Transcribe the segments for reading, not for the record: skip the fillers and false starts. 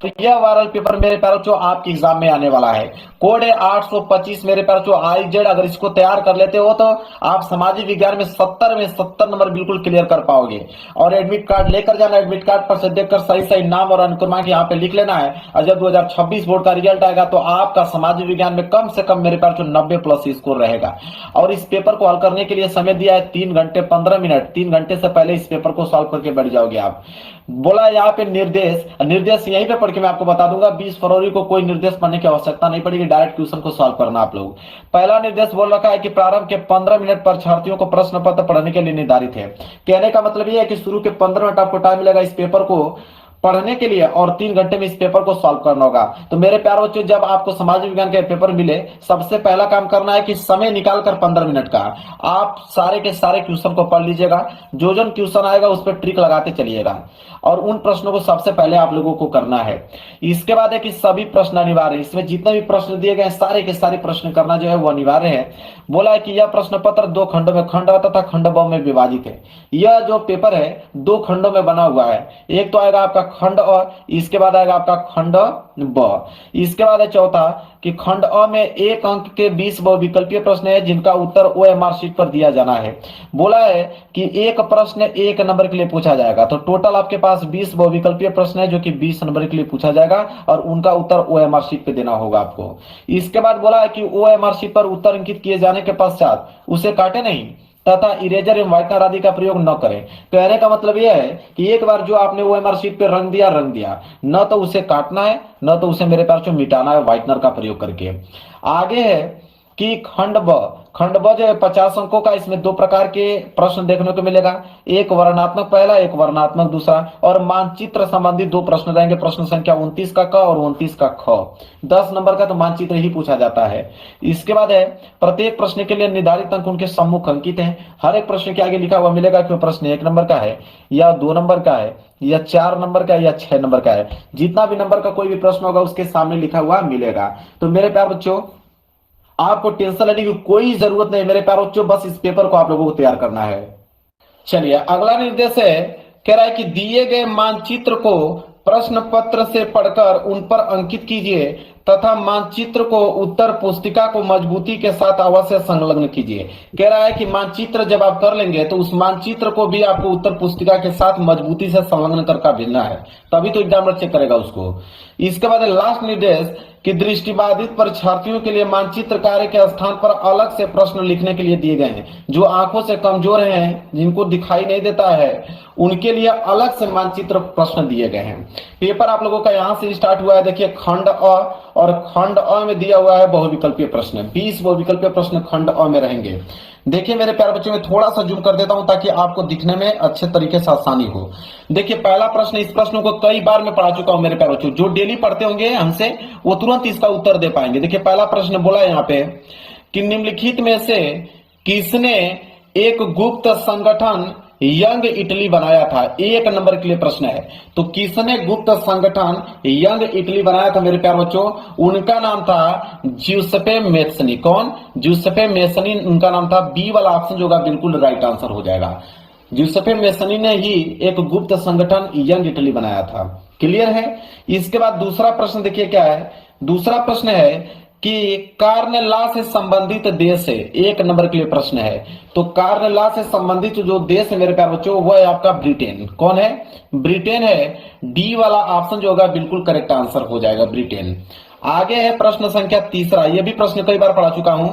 तो यह viral paper मेरे प्यारों जो आपके एग्जाम में आने वाला है। कोड है 825 मेरे प्यारों जो IZ। अगर इसको तैयार कर लेते हो तो आप सामाजिक विज्ञान में 70 नंबर बिल्कुल क्लियर कर पाओगे। और एडमिट कार्ड लेकर जाना, एडमिट कार्ड पर से देखकर सही सही नाम और अनुक्रमांक यहाँ पे लिख लेना है। और जब 2026 बोर्ड का रिजल्ट आएगा तो आपका सामाजिक विज्ञान में कम से कम मेरे प्यारों 90 प्लस स्कोर रहेगा। और इस पेपर को हल करने के लिए समय दिया है 3 घंटे 15 मिनट। 3 घंटे से पहले इस पेपर को सॉल्व करके बैठ जाओगे आप। बोला यहाँ पे निर्देश यहीं पे पढ़ के मैं आपको बता दूंगा। 20 फरवरी को कोई निर्देश पढ़ने की आवश्यकता नहीं पड़ेगी, डायरेक्ट क्वेश्चन को सॉल्व करना आप लोग। पहला निर्देश बोल रखा है कि प्रारंभ के 15 मिनट परीक्षार्थियों को प्रश्न पत्र पढ़ने के लिए निर्धारित है। कहने का मतलब यह है कि शुरू के 15 मिनट आपको टाइम मिलेगा इस पेपर को पढ़ने के लिए और 3 घंटे में इस पेपर को सॉल्व करना होगा। तो मेरे प्यारे बच्चों, जब आपको सामाजिक विज्ञान के पेपर मिले, सबसे पहला काम करना है कि समय निकालकर 15 मिनट का आप सारे के सारे क्वेश्चन को पढ़ लीजिएगा। जो क्वेश्चन आएगा उस पर ट्रिक लगाते चलिएगा और उन प्रश्नों को सबसे पहले आप लोगों को करना है। इसके बाद है कि सभी प्रश्न अनिवार्य, इसमें जितने भी प्रश्न दिए गए सारे के सारे प्रश्न करना जो है वो अनिवार्य है। बोला है कि यह प्रश्न पत्र 2 खंडों में, खंड अ तथा खंड ब में विभाजित है। यह जो पेपर है 2 खंडों में बना हुआ है। एक तो आएगा आपका खंड अ, इसके बाद आएगा आपका खंड ब। इसके बाद है चौथा कि खंड अ में 1 अंक के 20 बहुविकल्पीय प्रश्न है जिनका उत्तर OMR शीट पर दिया जाना है। बोला है कि एक प्रश्न 1 नंबर के लिए पूछा जाएगा। तो टोटल आपके पास 20 बहुविकल्पीय प्रश्न है जो कि 20 नंबर के लिए पूछा जाएगा और उनका उत्तर OMR शीट पे देना होगा आपको। इसके बाद बोला है कि OMR शीट पर उत्तर अंकित किए जाने के पश्चात उसे काटे नहीं तथा इरेजर एवं व्हाइटनर आदि का प्रयोग न करें। कहने का मतलब यह है कि एक बार जो आपने OMR शीट पे रंग दिया, न तो उसे काटना है न तो उसे मेरे प्यार से मिटाना है व्हाइटनर का प्रयोग करके। आगे है कि खंड ब जो है 50 अंकों का। इसमें 2 प्रकार के प्रश्न देखने को मिलेगा, एक वर्णनात्मक पहला, एक वर्णनात्मक दूसरा। और मानचित्र संबंधी 2 प्रश्न रहेंगे, प्रश्न संख्या 29 का क और 29 का ख। 10 नंबर का तो मानचित्र ही पूछा जाता है। इसके बाद है प्रत्येक प्रश्न के लिए निर्धारित अंक उनके सम्मुख अंकित हैं। हर एक प्रश्न के आगे लिखा हुआ मिलेगा कि प्रश्न 1 नंबर का है या 2 नंबर का है या 4 नंबर का है या 6 नंबर का है। जितना भी नंबर का कोई भी प्रश्न होगा उसके सामने लिखा हुआ मिलेगा। तो मेरे प्यार बच्चों, आपको टेंशन लेने की कोई जरूरत नहीं मेरे प्यारे बच्चों, बस इस पेपर को आप लोगों को तैयार करना है। चलिए अगला निर्देश है, कह रहा है कि दिए गए मानचित्र को प्रश्न पत्र से पढ़कर उन पर अंकित कीजिए तथा मानचित्र को उत्तर पुस्तिका को मजबूती के साथ अवश्य संलग्न कीजिए। कह रहा है कि मानचित्र जब आप कर लेंगे तो उस मानचित्र को भी आपको उत्तर पुस्तिका के साथ मजबूती से संलग्न करके भेजना है, तभी तो एग्जामिनर चेक करेगा उसको। इसके बाद लास्ट निर्देश कि दृष्टिबाधित परीक्षार्थियों के लिए मानचित्र कार्य के स्थान पर अलग से प्रश्न लिखने के लिए दिए गए हैं। जो आंखों से कमजोर हैं, जिनको दिखाई नहीं देता है, उनके लिए अलग से मानचित्र प्रश्न दिए गए हैं। पेपर आप लोगों का यहां से स्टार्ट हुआ है। देखिए खंड अ, और खंड अ में दिया हुआ है बहुविकल्पीय प्रश्न। 20 बहुविकल्पीय प्रश्न खंड अ में रहेंगे। देखिए मेरे प्यारे बच्चों, में थोड़ा सा जूम कर देता हूं ताकि आपको दिखने में अच्छे तरीके से आसानी हो। देखिए पहला प्रश्न, इस प्रश्न को कई बार मैं पढ़ा चुका हूं मेरे प्यारे बच्चों। जो डेली पढ़ते होंगे हमसे वो तुरंत इसका उत्तर दे पाएंगे। देखिए पहला प्रश्न बोला है यहाँ पे कि निम्नलिखित में से किसने एक गुप्त संगठन यंग इटली बनाया था। 1 नंबर के लिए प्रश्न है। तो किसने गुप्त संगठन यंग इटली बनाया था मेरे प्यारे बच्चों? उनका नाम था ज्यूसेppe मैत्सनी। कौन? ज्यूसेppe मैत्सनी उनका नाम था। बी वाला ऑप्शन जो होगा बिल्कुल राइट आंसर हो जाएगा। ज्यूसेppe मैत्सनी ने ही एक गुप्त संगठन यंग इटली बनाया था। क्लियर है। इसके बाद दूसरा प्रश्न देखिए क्या है। दूसरा प्रश्न है कि कार्नेला से संबंधित देश है। 1 नंबर के लिए प्रश्न है। तो कार्नेला से संबंधित जो देश है मेरे प्यारे बच्चों वो है आपका ब्रिटेन। कौन है? ब्रिटेन है। डी वाला ऑप्शन जो होगा बिल्कुल करेक्ट आंसर हो जाएगा, ब्रिटेन। आगे है प्रश्न संख्या 3। यह भी प्रश्न कई बार पढ़ा चुका हूं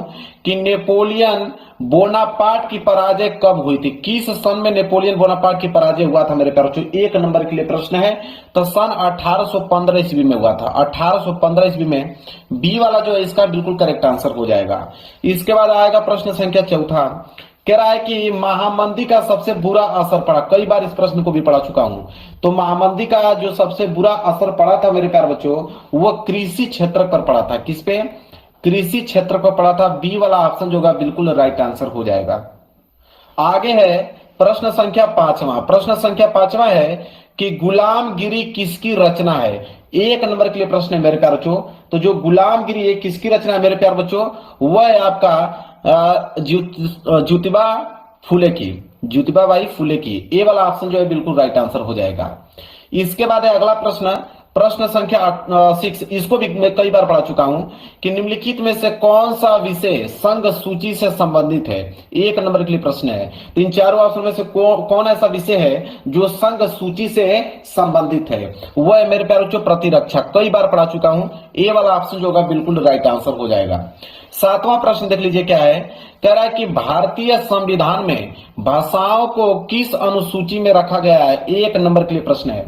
कि नेपोलियन बोनापार्ट की पराजय कब हुई थी। किस सन में नेपोलियन बोनापार्ट की पराजय हुआ था मेरे प्यारे बच्चों? 1 नंबर के लिए प्रश्न है। तो सन 1815 ईस्वी में हुआ था। 1815 ईस्वी में। बी वाला जो है इसका बिल्कुल करेक्ट आंसर हो जाएगा। इसके बाद आएगा प्रश्न संख्या 4। कह रहा है कि महामंदी का सबसे बुरा असर पड़ा। कई बार इस प्रश्न को भी पढ़ा चुका हूं। तो महामंदी का जो सबसे बुरा असर पड़ा था मेरे प्यारे बच्चों वो कृषि क्षेत्र पर पड़ा था। किस पे? कृषि क्षेत्र पर पड़ा था। बी वाला ऑप्शन जो होगा बिल्कुल राइट आंसर हो जाएगा। आगे है प्रश्न संख्या 5वां। प्रश्न संख्या 5वां है कि गुलामगिरी किसकी रचना है। 1 नंबर के लिए प्रश्न है मेरे प्यारे बच्चों। तो जो गुलामगिरी है किसकी रचना है मेरे प्यारे बच्चों? वह है आपका ज्योतिबा फुले की, ज्योतिबा बाई फुले की। ए वाला ऑप्शन जो है बिल्कुल राइट आंसर हो जाएगा। इसके बाद है अगला प्रश्न प्रश्न संख्या 6, इसको भी मैं कई बार पढ़ा चुका हूं कि निम्नलिखित में से कौन सा विषय संघ सूची से संबंधित है। 1 नंबर के लिए प्रश्न है। तो इन चारों ऑप्शन में से कौन ऐसा विषय है जो संघ सूची से संबंधित है। वह है मेरे प्यारे बच्चों प्रतिरक्षा। कई बार पढ़ा चुका हूं। ए वाला ऑप्शन जो होगा बिल्कुल राइट आंसर हो जाएगा। 7वां प्रश्न देख लीजिए क्या है। कह रहा है कि भारतीय संविधान में भाषाओं को किस अनुसूची में रखा गया है। 1 नंबर के लिए प्रश्न है।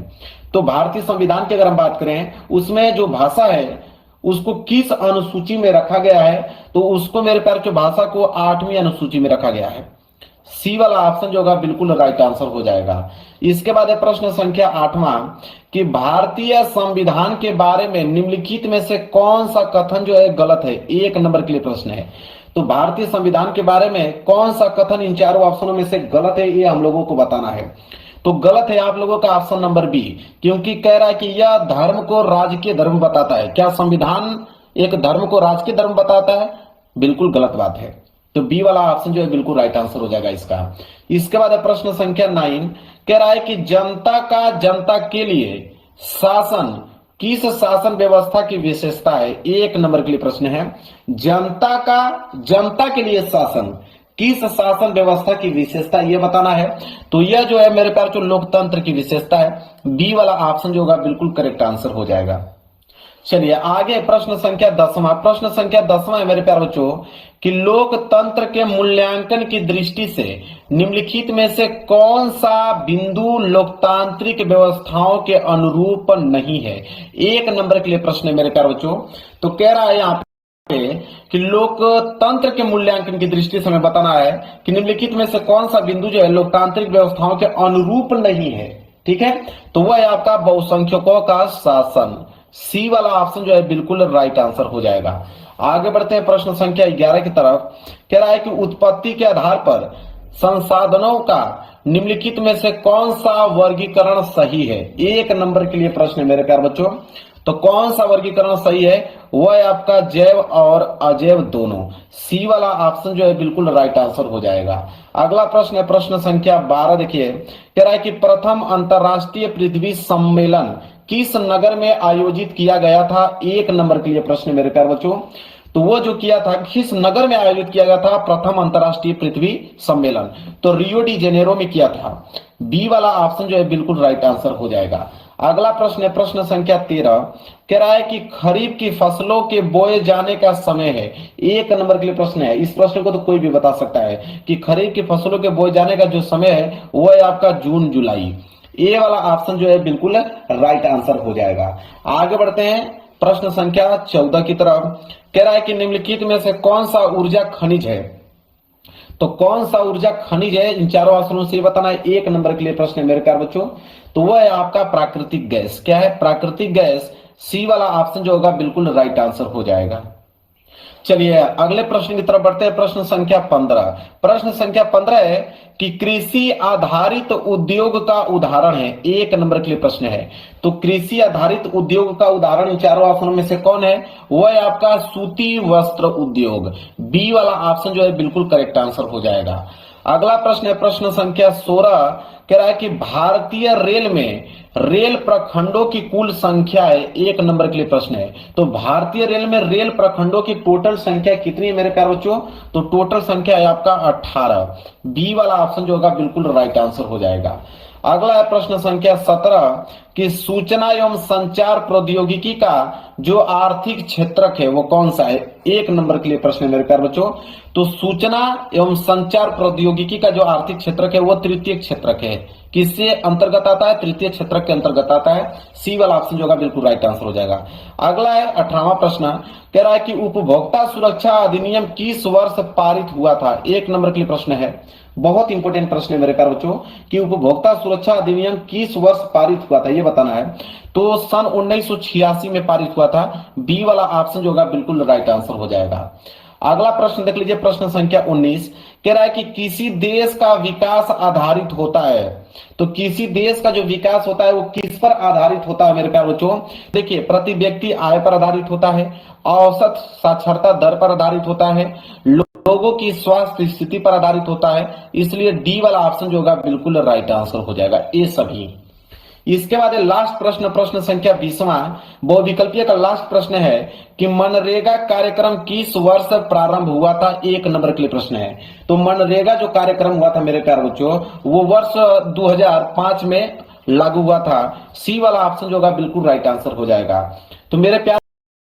तो भारतीय संविधान की अगर हम बात करें, उसमें जो भाषा है उसको किस अनुसूची में रखा गया है, तो उसको मेरे प्यारे जो भाषा को 8वीं अनुसूची में रखा गया है। सी वाला ऑप्शन जो होगा बिल्कुल राइट आंसर हो जाएगा। इसके बाद है प्रश्न संख्या 8वां कि भारतीय संविधान के बारे में निम्नलिखित में से कौन सा कथन जो है गलत है। 1 नंबर के लिए प्रश्न है। तो भारतीय संविधान के बारे में कौन सा कथन इन चारों ऑप्शनों में से गलत है, ये हम लोगों को बताना है। तो गलत है आप लोगों का ऑप्शन नंबर बी, क्योंकि कह रहा है कि यह धर्म को राजकीय धर्म बताता है। क्या संविधान एक धर्म को राजकीय धर्म बताता है? बिल्कुल गलत बात है। तो बी वाला ऑप्शन जो है बिल्कुल राइट आंसर हो जाएगा इसका। इसके बाद है प्रश्न संख्या 9, कह रहा है कि जनता का जनता के लिए शासन किस शासन व्यवस्था की विशेषता है। 1 नंबर के लिए प्रश्न है। जनता का जनता के लिए शासन किस शासन व्यवस्था की विशेषता ये बताना है। तो यह जो है मेरे प्यार जो लोकतंत्र की विशेषता है। बी वाला ऑप्शन जो होगा बिल्कुल करेक्ट आंसर हो जाएगा। चलिए आगे प्रश्न संख्या 10वां। प्रश्न संख्या 10वां है मेरे प्यार बच्चों कि लोकतंत्र के मूल्यांकन की दृष्टि से निम्नलिखित में से कौन सा बिंदु लोकतांत्रिक व्यवस्थाओं के अनुरूप नहीं है। 1 नंबर के लिए प्रश्न है मेरे प्यार बच्चों। तो कह रहा है यहाँ कि लोकतंत्र के मूल्यांकन की दृष्टि से हमें बताना है कि निम्नलिखित में से कौन सा बिंदु जो है लोकतांत्रिक व्यवस्थाओं के अनुरूप नहीं है। ठीक है, तो वह है आपका बहुसंख्यकों का शासन। सी वाला ऑप्शन जो है बिल्कुल राइट आंसर हो जाएगा। आगे बढ़ते हैं प्रश्न संख्या 11 की तरफ। कह रहा है कि उत्पत्ति के आधार पर संसाधनों का निम्नलिखित में से कौन सा वर्गीकरण सही है। 1 नंबर के लिए प्रश्न है मेरे प्यार बच्चों। तो कौन सा वर्गीकरण सही है, वह है आपका जैव और अजैव दोनों। सी वाला ऑप्शन जो है बिल्कुल राइट आंसर हो जाएगा। अगला प्रश्न है प्रश्न संख्या 12। देखिए कह रहा है कि प्रथम अंतरराष्ट्रीय पृथ्वी सम्मेलन किस नगर में आयोजित किया गया था। 1 नंबर के लिए प्रश्न मेरे प्यारे बच्चों। तो वो जो किया था किस नगर में आयोजित किया गया था प्रथम अंतरराष्ट्रीय पृथ्वी सम्मेलन, तो रियो डी जेनेरो में किया था। बी वाला ऑप्शन जो है बिल्कुल राइट आंसर हो जाएगा। अगला प्रश्न है प्रश्न संख्या 13। कह रहा है कि खरीफ की फसलों के बोए जाने का समय है। 1 नंबर के लिए प्रश्न है। इस प्रश्न को तो कोई भी बता सकता है कि खरीफ की फसलों के बोए जाने का जो समय है वो है आपका जून जुलाई। ए वाला ऑप्शन जो है बिल्कुल राइट आंसर हो जाएगा। आगे बढ़ते हैं प्रश्न संख्या 14 की तरफ। कह रहा है कि निम्नलिखित में से कौन सा ऊर्जा खनिज है। तो कौन सा ऊर्जा खनिज है, इन चारों ऑप्शनों से बताना है। 1 नंबर के लिए प्रश्न है मेरे प्यारे बच्चों। तो वह है आपका प्राकृतिक गैस। क्या है? प्राकृतिक गैस। सी वाला ऑप्शन जो होगा बिल्कुल राइट आंसर हो जाएगा। चलिए अगले प्रश्न की तरफ बढ़ते हैं। प्रश्न संख्या 15। प्रश्न संख्या 15 है कि कृषि आधारित उद्योग का उदाहरण है। 1 नंबर के लिए प्रश्न है। तो कृषि आधारित उद्योग का उदाहरण इन चारों ऑप्शनों में से कौन है, वह है आपका सूती वस्त्र उद्योग। बी वाला ऑप्शन जो है बिल्कुल करेक्ट आंसर हो जाएगा। अगला प्रश्न है प्रश्न संख्या 16। कह रहा है कि भारतीय रेल में रेल प्रखंडों की कुल संख्या है। 1 नंबर के लिए प्रश्न है। तो भारतीय रेल में रेल प्रखंडों की टोटल संख्या कितनी है मेरे प्यारे बच्चों। तो टोटल संख्या है आपका 18। बी वाला ऑप्शन जो होगा बिल्कुल राइट आंसर हो जाएगा। अगला है प्रश्न संख्या 17 कि सूचना एवं संचार प्रौद्योगिकी का जो आर्थिक क्षेत्रक है वो कौन सा है। 1 नंबर के लिए प्रश्न है मेरे प्यारे बच्चों। तो सूचना एवं संचार प्रौद्योगिकी का जो आर्थिक क्षेत्रक है वो तृतीय क्षेत्रक है। किससे अंतर्गत आता है? तृतीय क्षेत्रक के अंतर्गत आता है। सी वाला ऑप्शन जो होगा बिल्कुल राइट आंसर हो जाएगा। अगला है 18वां प्रश्न। कह रहा है कि उपभोक्ता सुरक्षा अधिनियम किस वर्ष पारित हुआ था। 1 नंबर के लिए प्रश्न है। बहुत इंपॉर्टेंट प्रश्न है मेरे प्यारे बच्चों कि उपभोक्ता सुरक्षा अधिनियम किस वर्ष पारित हुआ था, ये बताना है। तो सन 1986 में पारित हुआ था। बी वाला ऑप्शन जो होगा बिल्कुल राइट आंसर हो जाएगा। अगला प्रश्न देख लीजिए प्रश्न संख्या 19। कह रहा है कि किसी देश का विकास आधारित होता है। तो किसी देश का जो विकास होता है वो किस पर आधारित होता है मेरे प्यारे बच्चों। देखिए प्रति व्यक्ति आय पर आधारित होता है, औसत साक्षरता दर पर आधारित होता है, लोगों की स्वास्थ्य स्थिति पर आधारित होता है। इसलिए डी वाला ऑप्शन जो होगा बिल्कुल राइट आंसर हो जाएगा। ये सभी इसके बाद लास्ट प्रश्न, प्रश्न संख्या 20वां बहुविकल्पीय का लास्ट प्रश्न है कि मनरेगा कार्यक्रम किस वर्ष प्रारंभ हुआ था। 1 नंबर के लिए प्रश्न है। तो मनरेगा जो कार्यक्रम हुआ था मेरे प्यारे बच्चों, वो वर्ष 2005 में लागू हुआ था। सी वाला ऑप्शन जो होगा बिल्कुल राइट आंसर हो जाएगा। तो मेरे प्यारे